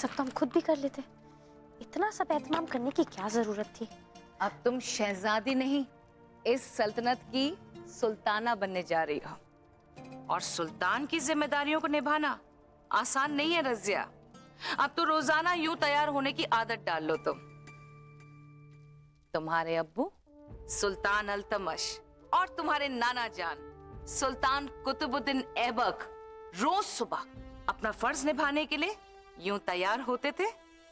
सब तो हम खुद भी कर लेते, इतना सब एहतमाम करने की क्या जरूरत थी। अब तुम शहजादी नहीं, इस सल्तनत की सुल्ताना बनने जा रही हो, और सुल्तान की जिम्मेदारियों को निभाना आसान नहीं है रजिया। अब तो रोजाना यूं तैयार होने की आदत डाल लो तुम्हारे अब्बू सुल्तान अल्तमश और तुम्हारे नाना जान सुल्तान कुतुबुद्दीन ऐबक रोज सुबह अपना फर्ज निभाने के लिए यूं तैयार होते थे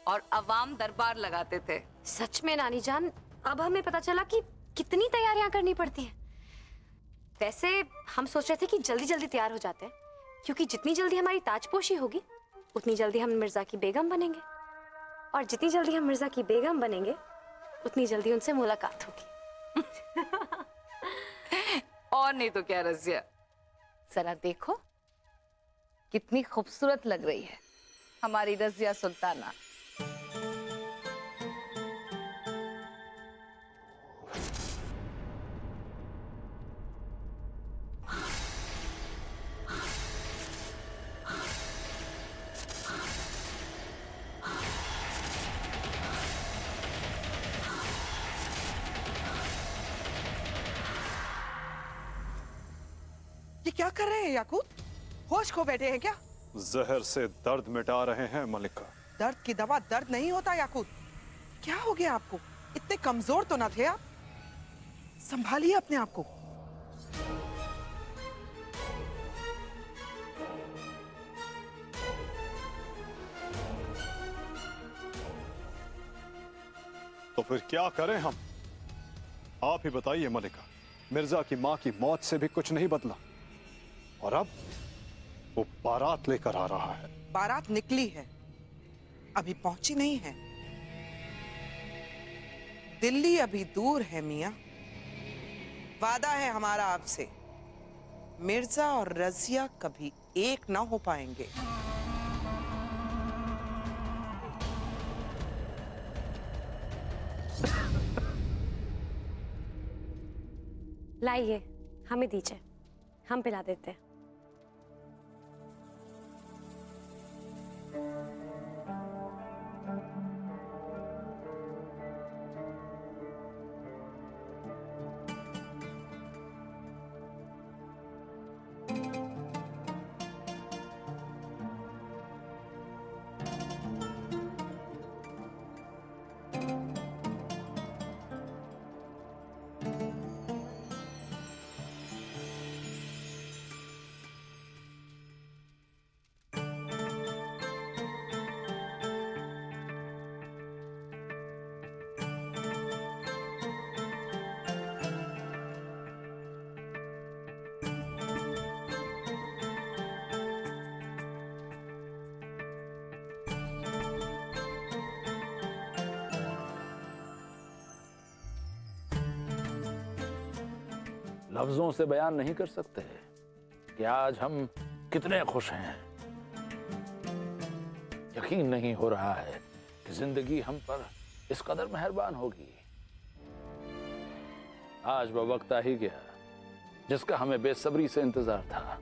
और अवाम दरबार लगाते थे। सच में नानी जान, अब हमें पता चला कि कितनी तैयारियां करनी पड़ती हैं। वैसे हम सोच रहे थे कि जल्दी जल्दी तैयार हो जाते हैं, क्योंकि जितनी जल्दी हमारी ताजपोशी होगी उतनी जल्दी हम मिर्जा की बेगम बनेंगे, और जितनी जल्दी हम मिर्जा की बेगम बनेंगे उतनी जल्दी उनसे मुलाकात होगी। और नहीं तो क्या रजिया, जरा देखो कितनी खूबसूरत लग रही है हमारी रजिया सुल्ताना। ये क्या कर रहे हैं याकूत? होश खो बैठे हैं क्या? जहर से दर्द मिटा रहे हैं मलिका। दर्द की दवा दर्द नहीं होता याकूत। क्या हो गया आपको? इतने कमजोर तो ना थे आप। संभालिए अपने आप को। तो फिर क्या करें हम? आप ही बताइए मलिका। मिर्जा की मां की मौत से भी कुछ नहीं बदला, और अब वो बारात लेकर आ रहा है। बारात निकली है, अभी पहुंची नहीं है। दिल्ली अभी दूर है मियां। वादा है हमारा आपसे, मिर्जा और रजिया कभी एक ना हो पाएंगे। लाइए, हमें दीजिए, हम पिला देते हैं। लफ्जों से बयान नहीं कर सकते कि आज हम कितने खुश हैं। यकीन नहीं हो रहा है कि जिंदगी हम पर इस कदर मेहरबान होगी। आज वह वक्त आ ही गया जिसका हमें बेसब्री से इंतजार था।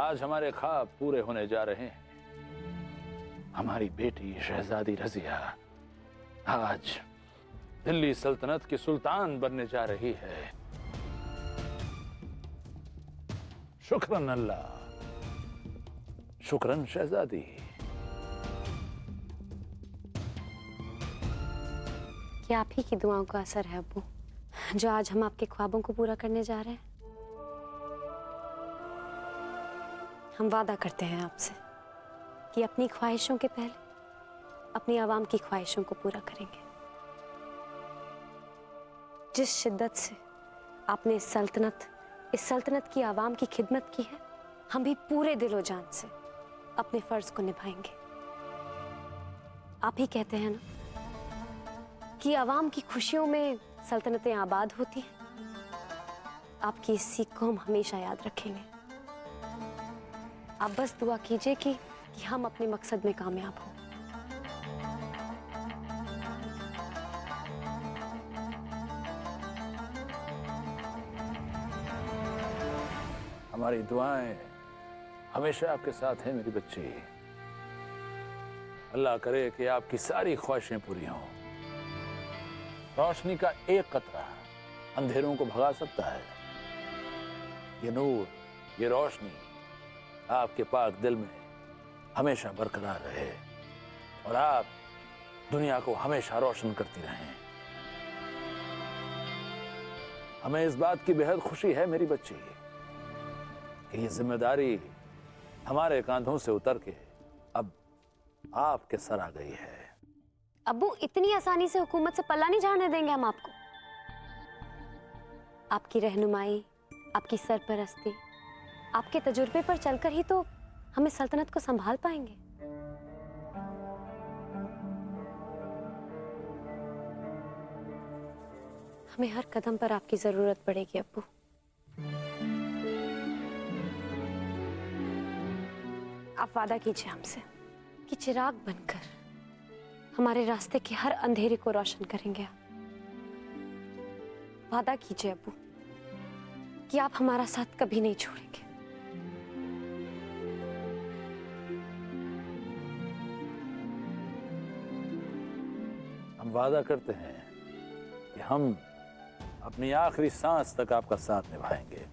आज हमारे ख्वाब पूरे होने जा रहे हैं। हमारी बेटी शहजादी रजिया आज दिल्ली सल्तनत की सुल्तान बनने जा रही है। शुक्रन अल्लाह, शुक्रन शहजादी। क्या आप ही की दुआओं का असर है अब्बू, जो आज हम आपके ख्वाबों को पूरा करने जा रहे हैं। हम वादा करते हैं आपसे कि अपनी ख्वाहिशों के पहले अपनी आवाम की ख्वाहिशों को पूरा करेंगे। जिस शिद्दत से आपने इस सल्तनत की आवाम की खिदमत की है, हम भी पूरे दिलो जान से अपने फर्ज को निभाएंगे। आप ही कहते हैं ना कि आवाम की खुशियों में सल्तनतें आबाद होती हैं। आपकी इस सीख को हम हमेशा याद रखेंगे। आप बस दुआ कीजिए कि हम अपने मकसद में कामयाब हों। हमारी दुआएं हमेशा आपके साथ हैं मेरी बच्ची। अल्लाह करे कि आपकी सारी ख्वाहिशें पूरी हों। रोशनी का एक कतरा अंधेरों को भगा सकता है। ये नूर, ये रोशनी आपके पाक दिल में हमेशा बरकरार रहे और आप दुनिया को हमेशा रोशन करती रहें। हमें इस बात की बेहद खुशी है मेरी बच्ची कि ये जिम्मेदारी हमारे कांधों से उतर के अब आपके सर आ गई है। अब्बू, इतनी आसानी से हुकूमत से पल्ला नहीं झाड़ने देंगे हम आपको। आपकी रहनुमाई, आपकी सरपरस्ती, आपके तजुर्बे पर चलकर ही तो हम इस सल्तनत को संभाल पाएंगे। हमें हर कदम पर आपकी जरूरत पड़ेगी अब्बू। आप वादा कीजिए हमसे कि चिराग बनकर हमारे रास्ते के हर अंधेरे को रोशन करेंगे आप। वादा कीजिए अब्बू कि आप हमारा साथ कभी नहीं छोड़ेंगे। हम वादा करते हैं कि हम अपनी आखिरी सांस तक आपका साथ निभाएंगे।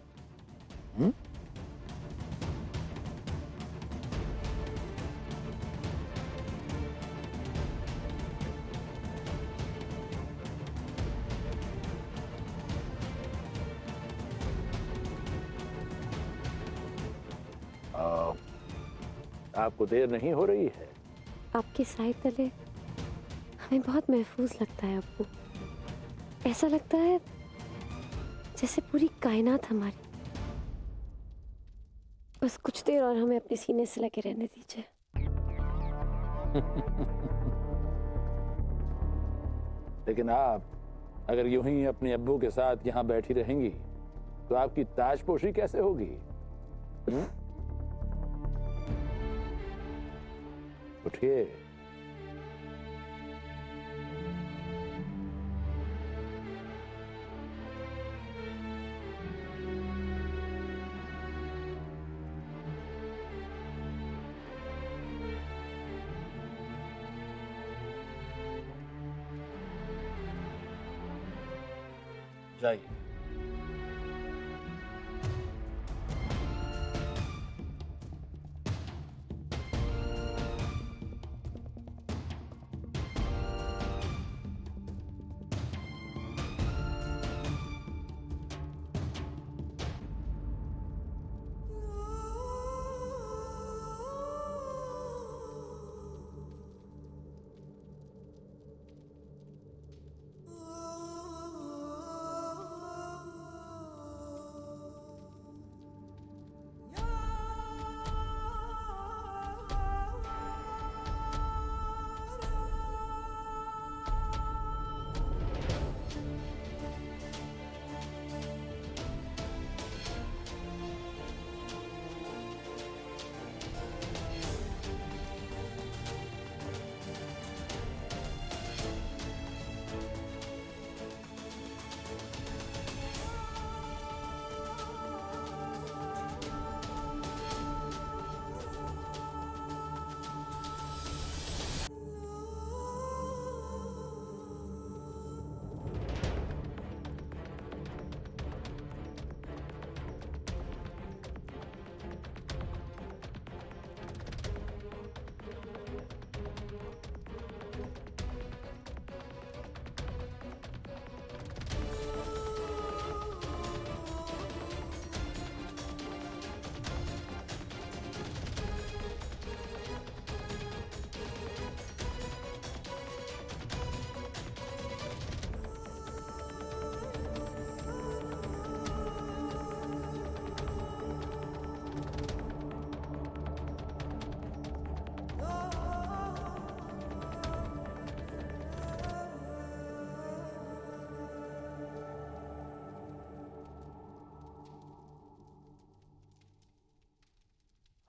आपको देर नहीं हो रही है? आपके साए तले हमें बहुत महफूज लगता है अब्बू। ऐसा लगता है जैसे पूरी कायनात हमारी। बस कुछ देर और हमें अपने सीने से लगे रहने दीजिए। लेकिन आप अगर यूं ही अपने अब्बू के साथ यहां बैठी रहेंगी तो आपकी ताजपोशी कैसे होगी? उठिए। जाइए।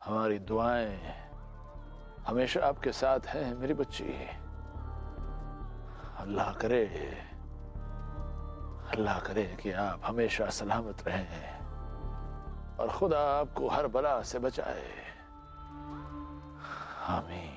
हमारी दुआएं हमेशा आपके साथ हैं मेरी बच्ची। अल्लाह करे कि आप हमेशा सलामत रहें और खुदा आपको हर बला से बचाए। आमीन।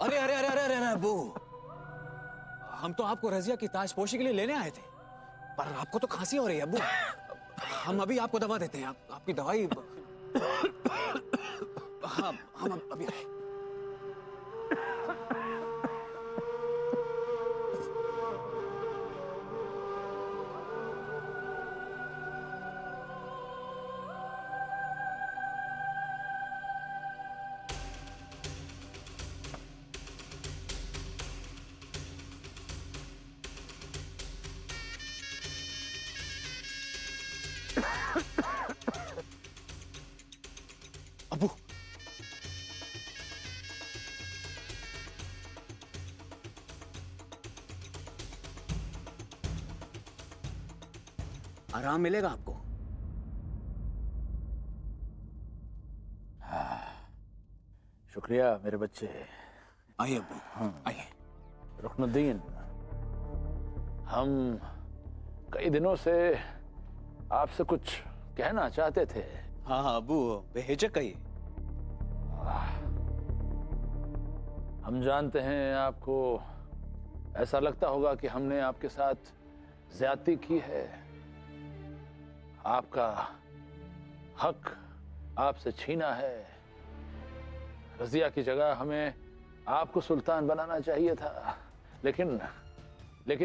अरे अरे अरे अरे अरे अरे अब्बू, हम तो आपको रजिया की ताजपोशी के लिए लेने आए थे, पर आपको तो खांसी हो रही है अब्बू। हम अभी आपको दवा देते हैं, आपकी दवाई। हाँ, हम अभी आए। अब्बू, आराम मिलेगा आपको। शुक्रिया मेरे बच्चे। आइए अब्बू, आइए। रुकनुद्दीन, हम कई दिनों से आपसे कुछ कहना चाहते थे। हाँ हाँ अब्बू, बेहिचक कहिए। हम जानते हैं आपको ऐसा लगता होगा कि हमने आपके साथ ज्यादती की है, आपका हक आपसे छीना है। रजिया की जगह हमें आपको सुल्तान बनाना चाहिए था, लेकिन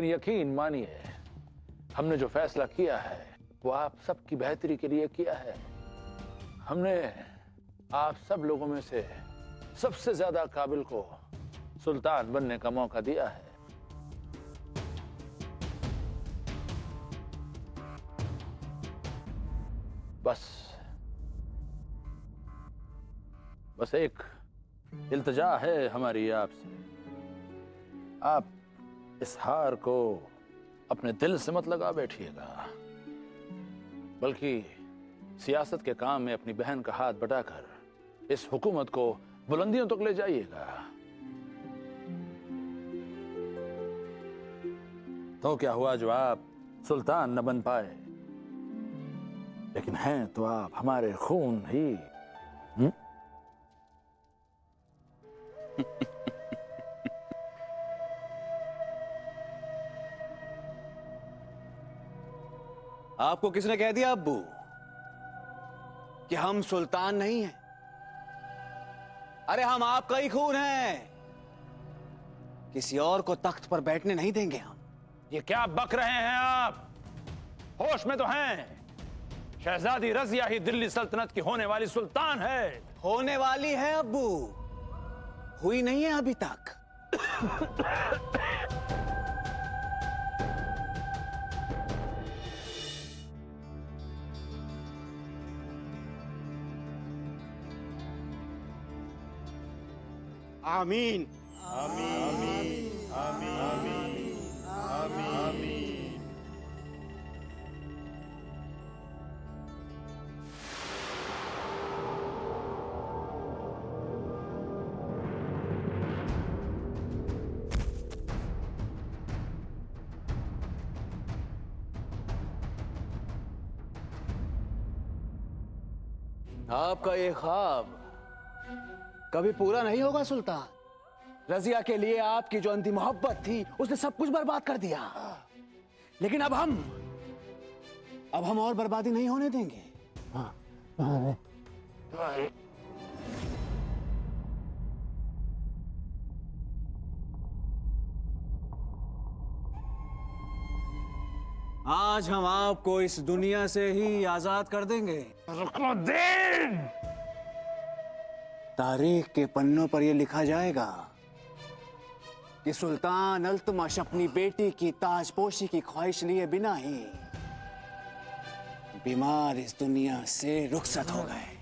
यकीन मानिए, हमने जो फैसला किया है वो आप सबकी बेहतरी के लिए किया है। हमने आप सब लोगों में से सबसे ज्यादा काबिल को सुल्तान बनने का मौका दिया है। बस एक इल्तिजा है हमारी आपसे, आप इस हार को अपने दिल से मत लगा बैठिएगा, बल्कि सियासत के काम में अपनी बहन का हाथ बटाकर इस हुकूमत को बुलंदियों तक ले जाइएगा। तो क्या हुआ जो आप सुल्तान न बन पाए, लेकिन हैं तो आप हमारे खून ही। आपको किसने कह दिया अब्बू कि हम सुल्तान नहीं हैं? अरे हम आपका ही खून हैं, किसी और को तख्त पर बैठने नहीं देंगे हम। ये क्या बक रहे हैं आप? होश में तो हैं? शहजादी रजिया ही दिल्ली सल्तनत की होने वाली सुल्तान है। होने वाली है अब्बू, हुई नहीं है अभी तक। आमीन। आपका ये ख्वाब कभी पूरा नहीं होगा सुल्तान। रजिया के लिए आपकी जो अंतिम मोहब्बत थी उसने सब कुछ बर्बाद कर दिया, लेकिन अब हम और बर्बादी नहीं होने देंगे। आज हम आपको इस दुनिया से ही आजाद कर देंगे। तारीख के पन्नों पर यह लिखा जाएगा कि सुल्तान अल्तमश अपनी बेटी की ताजपोशी की ख्वाहिश लिए बिना ही बीमार इस दुनिया से रुखसत हो गए।